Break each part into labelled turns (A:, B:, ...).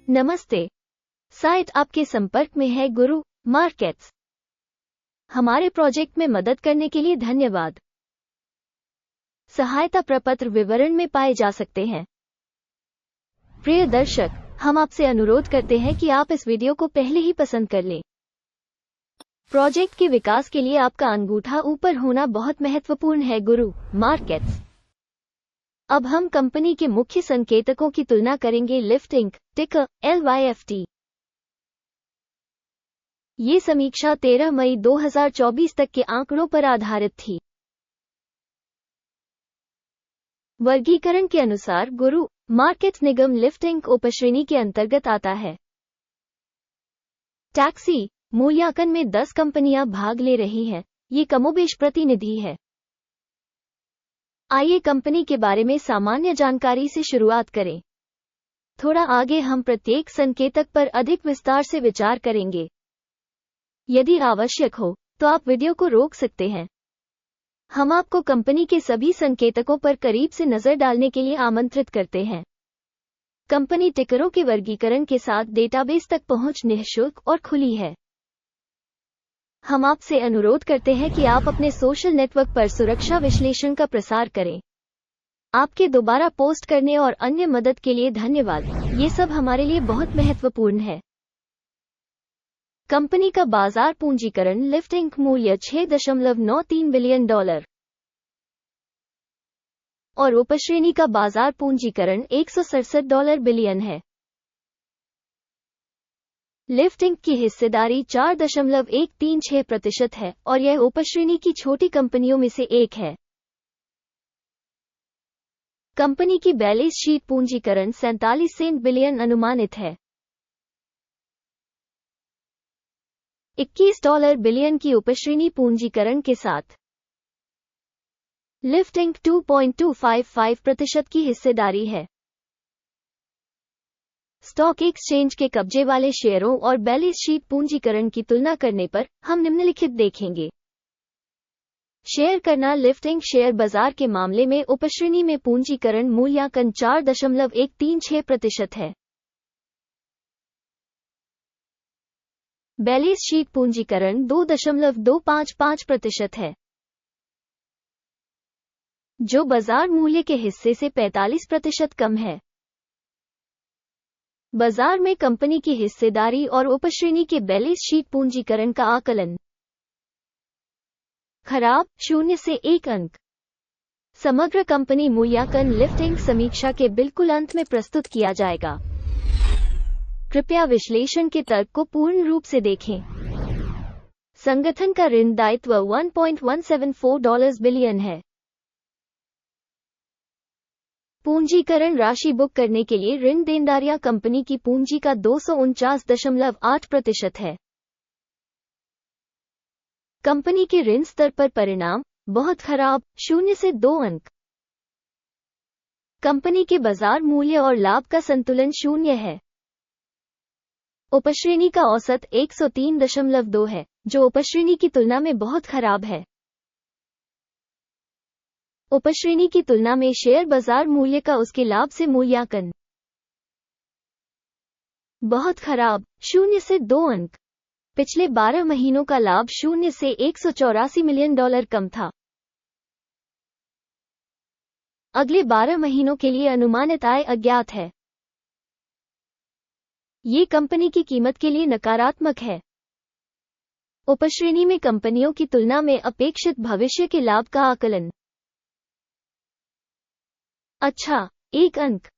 A: नमस्ते। साइट आपके संपर्क में है गुरु मार्केट्स। हमारे प्रोजेक्ट में मदद करने के लिए धन्यवाद। सहायता प्रपत्र विवरण में पाए जा सकते हैं। प्रिय दर्शक, हम आपसे अनुरोध करते हैं कि आप इस वीडियो को पहले ही पसंद कर लें। प्रोजेक्ट के विकास के लिए आपका अंगूठा ऊपर होना बहुत महत्वपूर्ण है। गुरु मार्केट्स। अब हम कंपनी के मुख्य संकेतकों की तुलना करेंगे। लिफ्ट इंक, टिकर LYFT। ये समीक्षा 13 मई 2024 तक के आंकड़ों पर आधारित थी। वर्गीकरण के अनुसार गुरु मार्केट्स निगम लिफ्ट इंक उपश्रेणी के अंतर्गत आता है। टैक्सी मूल्यांकन में 10 कंपनियां भाग ले रही हैं। ये कमोबेश प्रतिनिधि है। आइए कंपनी के बारे में सामान्य जानकारी से शुरुआत करें। थोड़ा आगे हम प्रत्येक संकेतक पर अधिक विस्तार से विचार करेंगे। यदि आवश्यक हो तो आप वीडियो को रोक सकते हैं। हम आपको कंपनी के सभी संकेतकों पर करीब से नजर डालने के लिए आमंत्रित करते हैं। कंपनी टिकरों के वर्गीकरण के साथ डेटाबेस तक पहुंच निःशुल्क और खुली है। हम आपसे अनुरोध करते हैं कि आप अपने सोशल नेटवर्क पर सुरक्षा विश्लेषण का प्रसार करें। आपके दोबारा पोस्ट करने और अन्य मदद के लिए धन्यवाद। ये सब हमारे लिए बहुत महत्वपूर्ण है। कंपनी का बाजार पूंजीकरण लिफ्ट इंक मूल्य $6.93 बिलियन और उपश्रेणी का बाजार पूंजीकरण $167 बिलियन है। लिफ्ट इंक की हिस्सेदारी 4.136% है और यह उपश्रेणी की छोटी कंपनियों में से एक है। कंपनी की बैलेंस शीट पूंजीकरण $47 बिलियन अनुमानित है। $21 बिलियन की उपश्रेणी पूंजीकरण के साथ लिफ्ट इंक 2.255% की हिस्सेदारी है। स्टॉक एक्सचेंज के कब्जे वाले शेयरों और बैलेंस शीट पूंजीकरण की तुलना करने पर हम निम्नलिखित देखेंगे। शेयर करना लिफ्ट इंक शेयर बाजार के मामले में उपश्रेणी में पूंजीकरण मूल्यांकन 4.136% है। बैलेंस शीट पूंजीकरण 2.255% है, जो बाजार मूल्य के हिस्से से 45% कम है। बाजार में कंपनी की हिस्सेदारी और उपश्रेणी के बैलेंस शीट पूंजीकरण का आकलन। खराब 0 से 1 अंक। समग्र कंपनी मूल्यांकन लिफ्ट इंक समीक्षा के बिल्कुल अंत में प्रस्तुत किया जाएगा। कृपया विश्लेषण के तर्क को पूर्ण रूप से देखें। संगठन का ऋण दायित्व $1.174 बिलियन है। पूंजीकरण राशि बुक करने के लिए ऋण देनदारियां कंपनी की पूंजी का 249.8% है। कंपनी के ऋण स्तर पर परिणाम बहुत खराब 0 से 2 अंक। कंपनी के बाजार मूल्य और लाभ का संतुलन 0 है। उपश्रेणी का औसत 103.2 है, जो उपश्रेणी की तुलना में बहुत खराब है। उपश्रेणी की तुलना में शेयर बाजार मूल्य का उसके लाभ से मूल्यांकन बहुत खराब 0 से 2 अंक। पिछले 12 महीनों का लाभ 0 से $184 मिलियन कम था। अगले 12 महीनों के लिए अनुमानित आय अज्ञात है। ये कंपनी की कीमत के लिए नकारात्मक है। उपश्रेणी में कंपनियों की तुलना में अपेक्षित भविष्य के लाभ का आकलन अच्छा 1 अंक।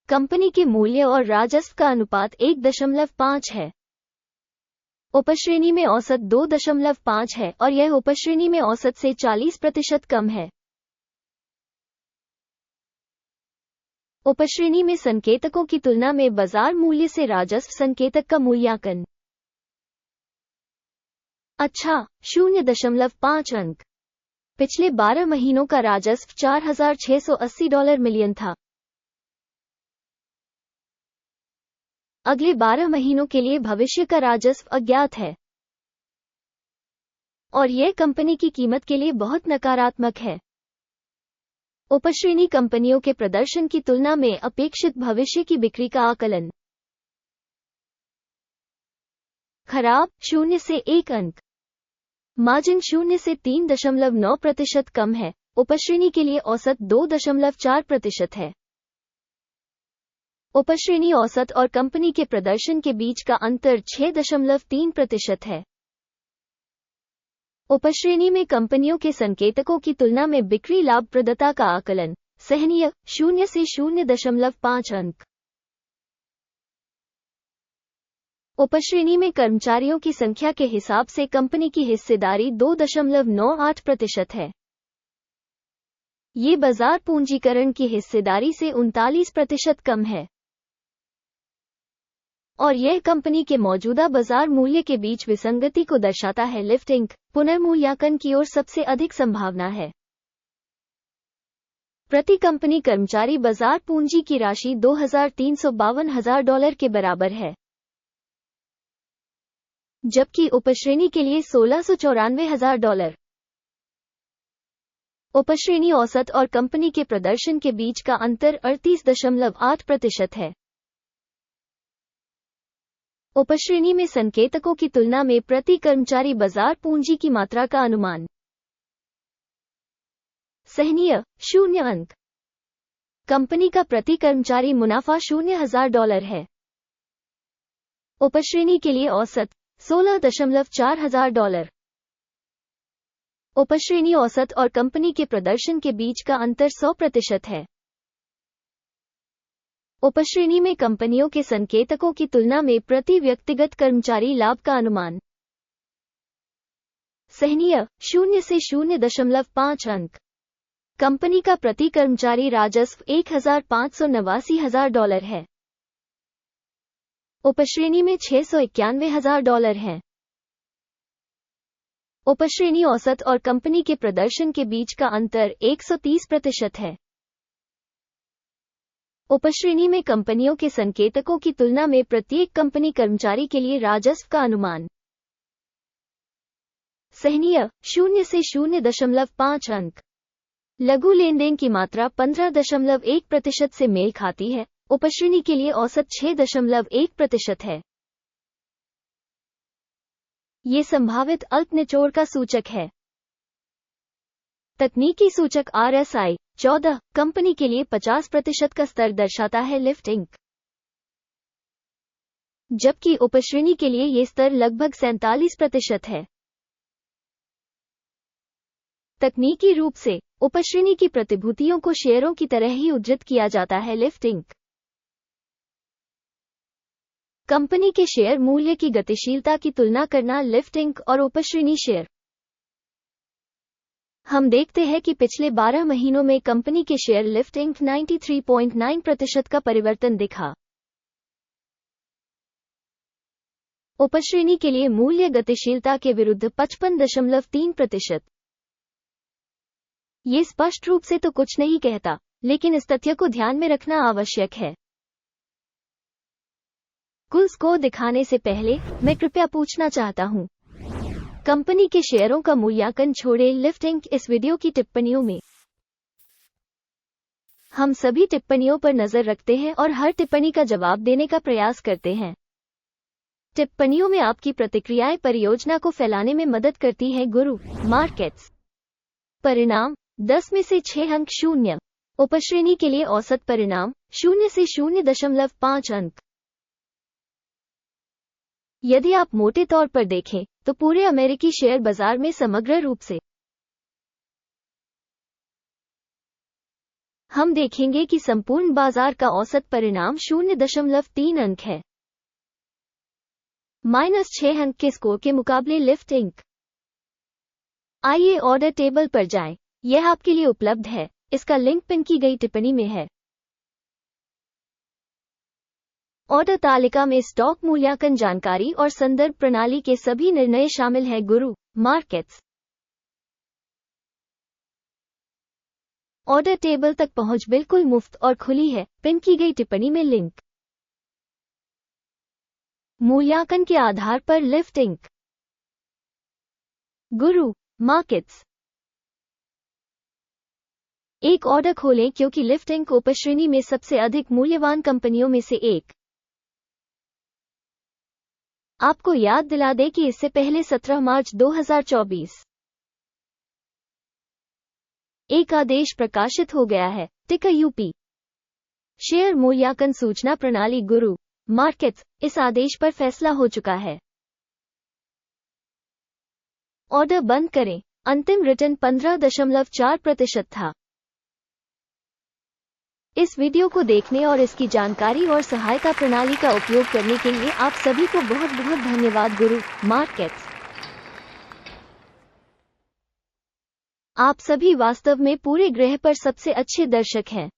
A: कंपनी के मूल्य और राजस्व का अनुपात 1.5 है। उपश्रेणी में औसत 2.5 है और यह उपश्रेणी में औसत से 40% कम है। उपश्रेणी में संकेतकों की तुलना में बाजार मूल्य से राजस्व संकेतक का मूल्यांकन अच्छा 0.5 अंक। पिछले 12 महीनों का राजस्व $4,680 मिलियन था। अगले 12 महीनों के लिए भविष्य का राजस्व अज्ञात है और यह कंपनी की कीमत के लिए बहुत नकारात्मक है। उपश्रेणी कंपनियों के प्रदर्शन की तुलना में अपेक्षित भविष्य की बिक्री का आकलन खराब 0 से 1 अंक। मार्जिन 0 से 3.9% कम है। उपश्रेणी के लिए औसत 2.4% है। उपश्रेणी औसत और कंपनी के प्रदर्शन के बीच का अंतर 6.3% है। उपश्रेणी में कंपनियों के संकेतकों की तुलना में बिक्री लाभप्रदता का आकलन सहनीय 0 से 0.5 अंक। उपश्रेणी में कर्मचारियों की संख्या के हिसाब से कंपनी की हिस्सेदारी 2.98% है। ये बाजार पूंजीकरण की हिस्सेदारी से 39% कम है और यह कंपनी के मौजूदा बाजार मूल्य के बीच विसंगति को दर्शाता है। लिफ्टिंग पुनर्मूल्यांकन की ओर सबसे अधिक संभावना है। प्रति कंपनी कर्मचारी बाजार पूंजी की राशि $2,352,000 के बराबर है, जबकि उपश्रेणी के लिए $1,694,000। उपश्रेणी औसत और कंपनी के प्रदर्शन के बीच का अंतर 38.8% है। उपश्रेणी में संकेतकों की तुलना में प्रति कर्मचारी बाजार पूंजी की मात्रा का अनुमान सहनीय 0 अंक। कंपनी का प्रति कर्मचारी मुनाफा $0,000 है। उपश्रेणी के लिए औसत $16,400। उपश्रेणी औसत और कंपनी के प्रदर्शन के बीच का अंतर 100% है। उपश्रेणी में कंपनियों के संकेतकों की तुलना में प्रति व्यक्तिगत कर्मचारी लाभ का अनुमान सहनीय 0 से 0.5 अंक। कंपनी का प्रति कर्मचारी राजस्व $1,589,000 है। उपश्रेणी में $691,000 है। उपश्रेणी औसत और कंपनी के प्रदर्शन के बीच का अंतर 130% है। उपश्रेणी में कंपनियों के संकेतकों की तुलना में प्रत्येक कंपनी कर्मचारी के लिए राजस्व का अनुमान सहनीय 0 से 0.5 अंक। लघु लेनदेन की मात्रा 15.1% से मेल खाती है। उपश्रेणी के लिए औसत 6.1% है। ये संभावित अल्प निचोड़ का सूचक है। तकनीकी सूचक RSI 14 कंपनी के लिए 50% का स्तर दर्शाता है। लिफ्टिंग जबकि उपश्रेणी के लिए ये स्तर लगभग 47% है। तकनीकी रूप से उपश्रेणी की प्रतिभूतियों को शेयरों की तरह ही उद्धृत किया जाता है। लिफ्टिंग कंपनी के शेयर मूल्य की गतिशीलता की तुलना करना। लिफ्टिंग और उपश्रेणी शेयर। हम देखते हैं कि पिछले 12 महीनों में कंपनी के शेयर लिफ्टिंग 93.9% का परिवर्तन दिखा। उपश्रेणी के लिए मूल्य गतिशीलता के विरुद्ध 55.3%। ये स्पष्ट रूप से तो कुछ नहीं कहता, लेकिन इस तथ्य को ध्यान में रखना आवश्यक है। कुल स्कोर दिखाने से पहले मैं कृपया पूछना चाहता हूं, कंपनी के शेयरों का मूल्यांकन छोड़े। लिफ्टिंग इस वीडियो की टिप्पणियों में हम सभी टिप्पणियों पर नजर रखते हैं और हर टिप्पणी का जवाब देने का प्रयास करते हैं। टिप्पणियों में आपकी प्रतिक्रियाएं परियोजना को फैलाने में मदद करती हैं। गुरु मार्केट्स परिणाम 10 में से 6 अंक 0। उपश्रेणी के लिए औसत परिणाम 0 से 0.5 अंक। यदि आप मोटे तौर पर देखें तो पूरे अमेरिकी शेयर बाजार में समग्र रूप से हम देखेंगे कि संपूर्ण बाजार का औसत परिणाम 0.3 अंक है, -6 अंक के स्कोर के मुकाबले। लिफ्टिंग आइए ऑर्डर टेबल पर जाएं। यह आपके लिए उपलब्ध है। इसका लिंक पिन की गई टिप्पणी में है। ऑर्डर तालिका में स्टॉक मूल्यांकन जानकारी और संदर्भ प्रणाली के सभी निर्णय शामिल हैं। गुरु मार्केट्स ऑर्डर टेबल तक पहुंच बिल्कुल मुफ्त और खुली है। पिन की गई टिप्पणी में लिंक। मूल्यांकन के आधार पर लिफ्टिंग गुरु मार्केट्स एक ऑर्डर खोलें क्योंकि लिफ्टिंग उपश्रेणी में सबसे अधिक मूल्यवान कंपनियों में से एक आपको याद दिला दें कि इससे पहले 17 मार्च 2024 एक आदेश प्रकाशित हो गया है। टिकर यूपी शेयर मूल्यांकन सूचना प्रणाली गुरु मार्केट्स इस आदेश पर फैसला हो चुका है। ऑर्डर बंद करें। अंतिम रिटर्न 15.4% था। इस वीडियो को देखने और इसकी जानकारी और सहायता प्रणाली का उपयोग करने के लिए आप सभी को बहुत बहुत धन्यवाद। गुरु मार्केट्स, आप सभी वास्तव में पूरे ग्रह पर सबसे अच्छे दर्शक हैं।